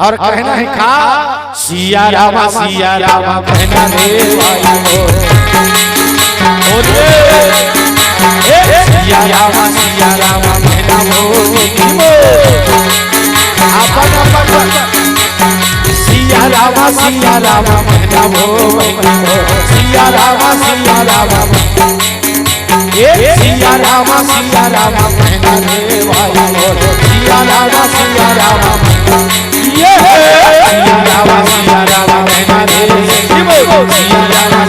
और कहना है खा सिया रामा कहना रे भाई हो सिया रामा कहना हो अपन सिया रामा कहना हो सिया रामा ये सिया रामा कहना रे भाई हो सिया रामा ये सिया रामा कहना रे सिया रामा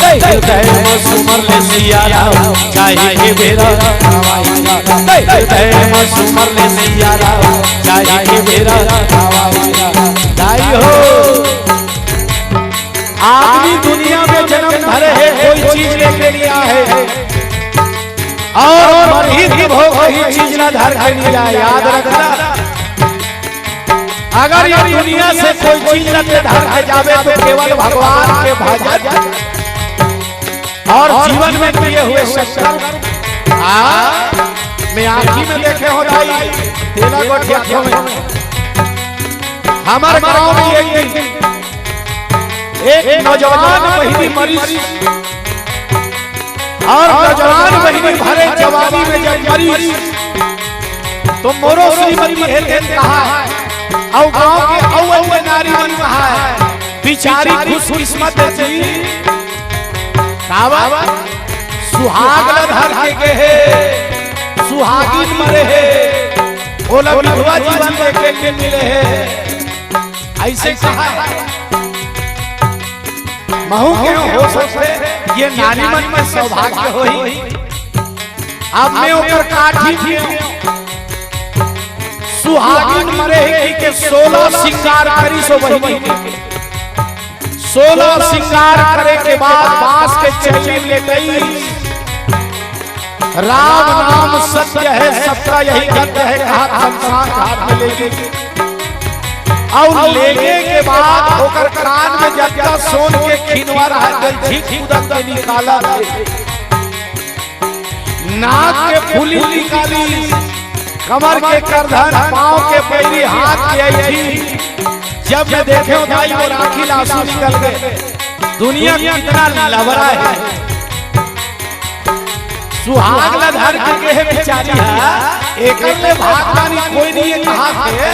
सुमर ले सिया राम चाहे के बेरा सुमर ले सिया राम चाहे के बेरा दाई हो आदमी दुनिया में जन्म धरे है कोई चीज लेके नहीं आए और मरहित भोग वही चीज ना धर के नहीं आए। याद रखना अगर ये दुनिया से कोई चीज लेके धर के जावे तो केवल भगवान के भजन और जीवन में किए हुए शक्कर मैं आँखी में देखे हो भाई तेला गोठिया में हमारे गांव में एक नौजवान बहिनी मरी और नौजवान बहिनी भरे जवानी में जब मरी तो मोरो श्रीमती हेतन कहा है और गांव के अव्वल में नारी मन कहा है बिचारी खुशकिस्मत थी सुहाग धर के है सुहागिन मरे है ओला विधवा जीवन देखे के मिले है ऐसे कहा है महू के हो सकते ये नारी मन में सौभाग्य होई अब मैं ऊपर काठी थी सुहागिन मरे है कि 16 श्रृंगार करी सो वही 16 श्रृंगार करे के बाद बांस के चेली ले गई राम नाम सत्य है सबका यही गद्य है कहा शमशान घाट में ले गई और लेने के बाद होकर कान में जगता सोन के खिनवा रहा ठीक उदक के निकाला नाक के फूली निकाली कमर के करधन पांव के पैरी हाथ के ऐठी जब मैं देखे भाई वो राखी आंसू निकल गए दुनिया कितना लवरा है सुहाग धर के है बेचारी एक भागवानी कोई नहीं है कहा थे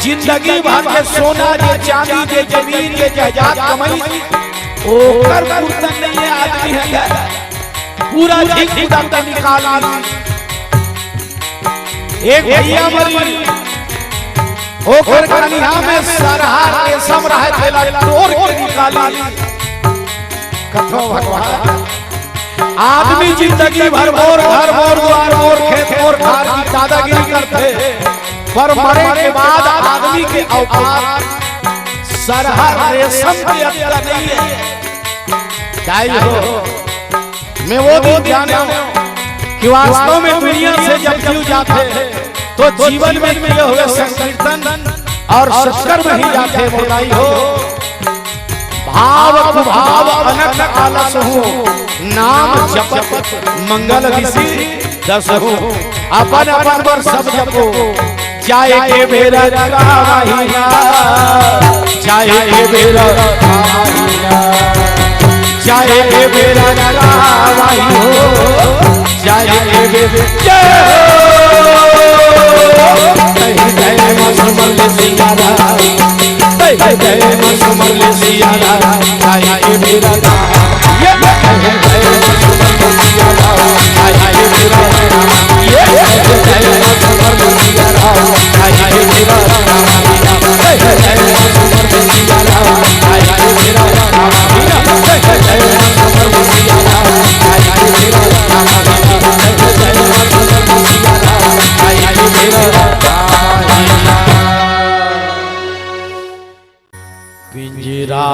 जिंदगी भर के सोना जे चांदी जे जमीन जे जायदाद कमाई ओकर फुर्सत नहीं है आदमी है पूरा ठीक उदक निकाला एक भैया मरी ओकर कनिया में सरहा के सम रहे थेला तोड़ के निकाली कथो भगवान आदमी जिंदगी भर मोर घर मोर द्वार मोर खेत मोर खार की दादागिरी करते पर मरे के बाद आदमी के औकात सरहा रेशम के अंदर नहीं है दाई हो मैं वो दिन जाना कि वास्तव में दुनिया से जब क्यों जाते तो जीवन में मिले हुए संकीर्तन और शक्कर में ही जाते बोलाई हो भाव कुभाव अनक आलस हो नाम जपत मंगल ऋषि दस हो अपन अपन पर सब जपो चाहे के बेरा कामहीना चाहे के बेरा कामहीना चाहे के बेरा कामहीना चाहे के बेरा जय सुमर ले सिया राम जय सुमर ले सिया राम चाहे के बेरा ये जय सुमर ले सिया राम चाहे के बेरा ये जय सुमर ले सिया राम चाहे के बेरा जय सुमर ले सिया राम पिंजरा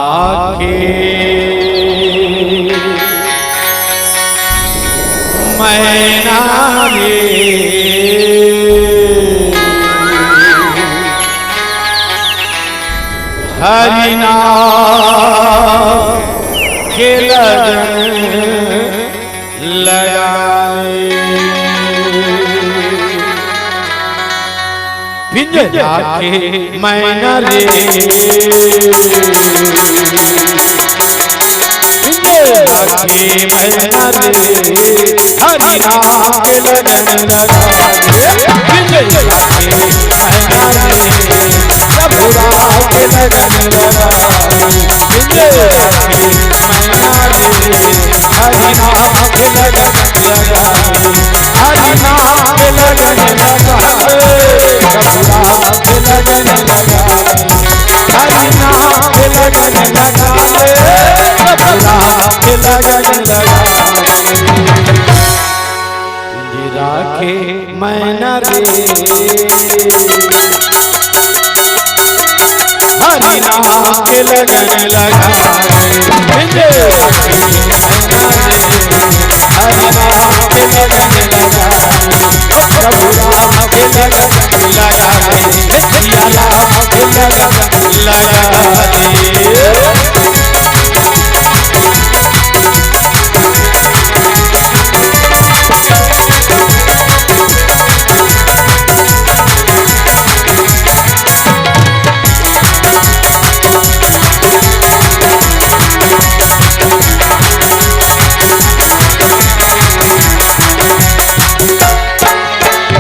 के मैना रे हरिना के लगन लगाए पिंजरा के मैना रे पिंजरा के मैना रे हरिना के लगन लगाए पिंजरा के मैना रे प्रभुरा के लगन लगाए पिंजरा के मैना रे हरिना के लगन लगाए हरिना के लगन लगाए प्रभुरा के लगन लगाए हरिना के लगन लगाए प्रभुरा के लगन लगाए पिंजरा के मैना रे हरिना के लगन लगाए पिंजरा के मैना रे हरिना के लगन लगाए प्रभुरा के लगन लगाए सियारा के लगन लगाए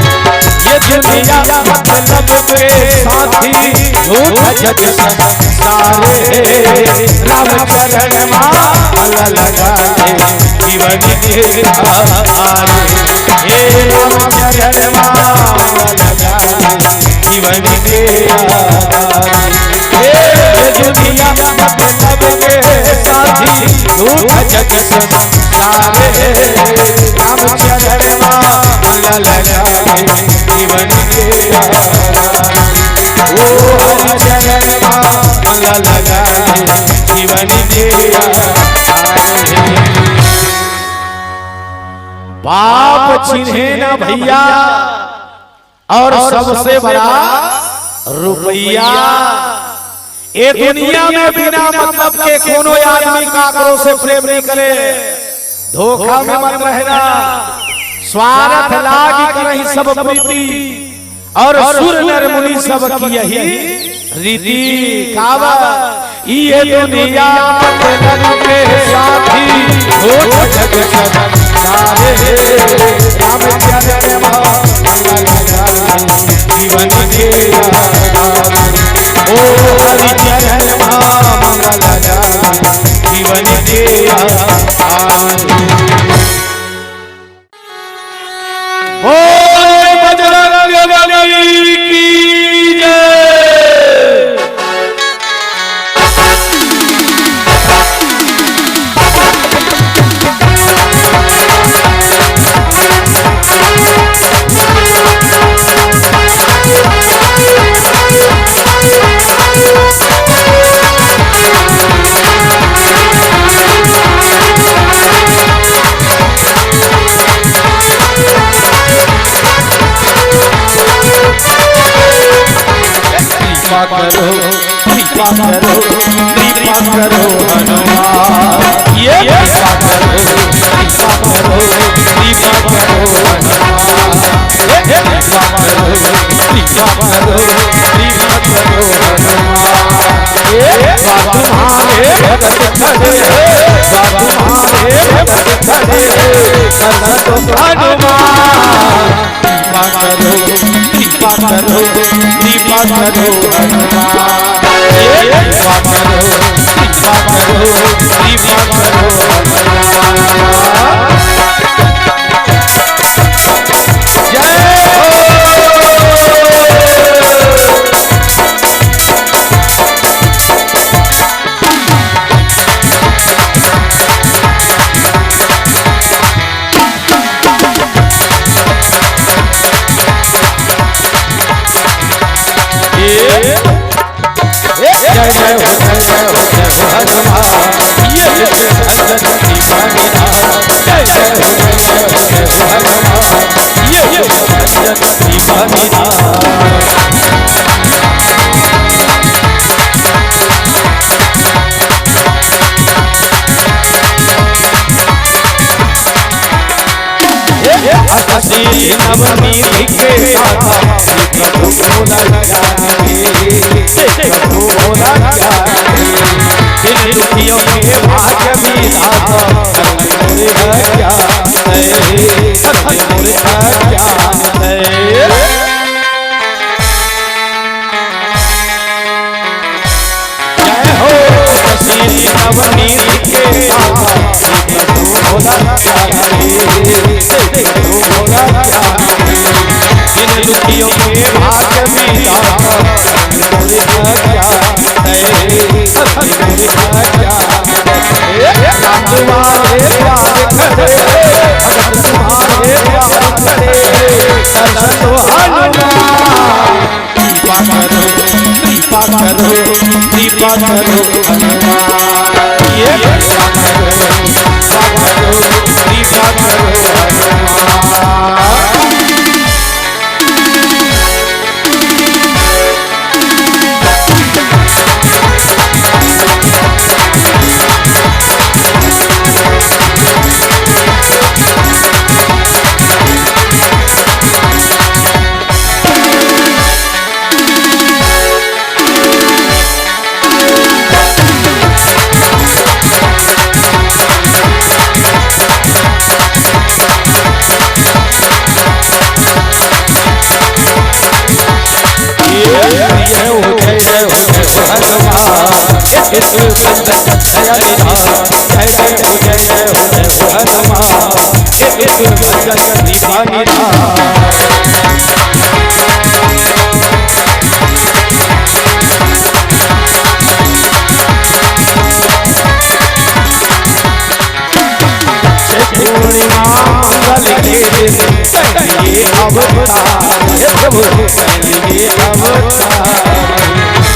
दुनिया मतलब के साथी झूठ जग सारे राम चरण माला लगाए जीवन के आरे हे राम चरण माला लगाए जीवन के आरे हे दुनिया मतलब के साथी झूठ जग सारे राम चरण माला लगाए जीवन के ओ हरि चरण माला लगाए जीवन के बाप चिन्हे ना भैया और सबसे बड़ा रुपया ये दुनिया में बिना मतलब के कोनो आदमी काकरो से प्रेम नहीं करे धोखा में मन रहना स्वार्थ लागी करहि सब प्रीति और सुर नर मुनि सब की यही रीति कावा ये दुनिया मतलब के साथी झूठ जग सारे राम चरण माला लगाए जीवन के ओ हरि चरण माला लगाए जीवन के बोल बजरंग बली की जय। करो कृपा करो कृपा करो हनुमान ये कृपा करो कृपा करो कृपा करो हनुमान ये कृपा करो कृपा करो कृपा करो हनुमान ये तुम्हारे भगत खड़े तुम्हारे भगत खड़े करत हनुमान कृपा करो कृपा करो कृपा करो हनुमान ये कृपा करो कृपा करो कृपा करो हनुमान जय जय जय हनुमान ये भजन दीवानी जय जय हो हनुमान ये भजन दीवानी नवमी के गाथा प्रभु बोला प्रभु बोला दिल दुखियों के भाग्य भी दाता मोरे ज्ञान मोरे ज्ञान जय हो नवमी के गाथा प्रभु बोला प्रभु बोला इन दुखियों के भाग्य में दाता मोरे राम तुम्हारे प्यार करे भगत तुम्हारे प्यार करे दर्शन दो हनुमान कृपा करो कृपा करो कृपा करो हनुमान ये कृपा करो कृपा करो कृपा करो हनुमान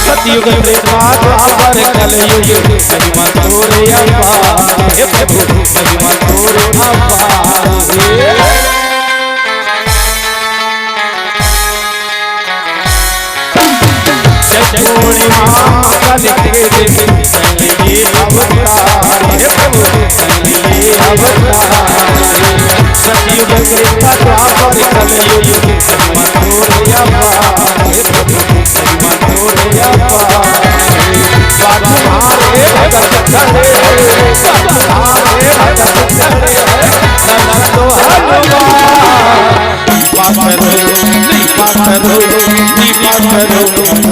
सतयुग द्वापर कलयुग महिमा तोरे अपार हे प्रभु महिमा तोरे अपार पूर्णिमा कल के दिन संगे अवतार हे प्रभु संगे अवतार सतयुग द्वापर कलयुग महिमा तोरे अपार हे प्रभु महिमा तोरे अपार तुम्हारे भगत करे तुम्हारे भगत करे दर्शन दो हनुमान कृपा करो कृपा करो कृपा करो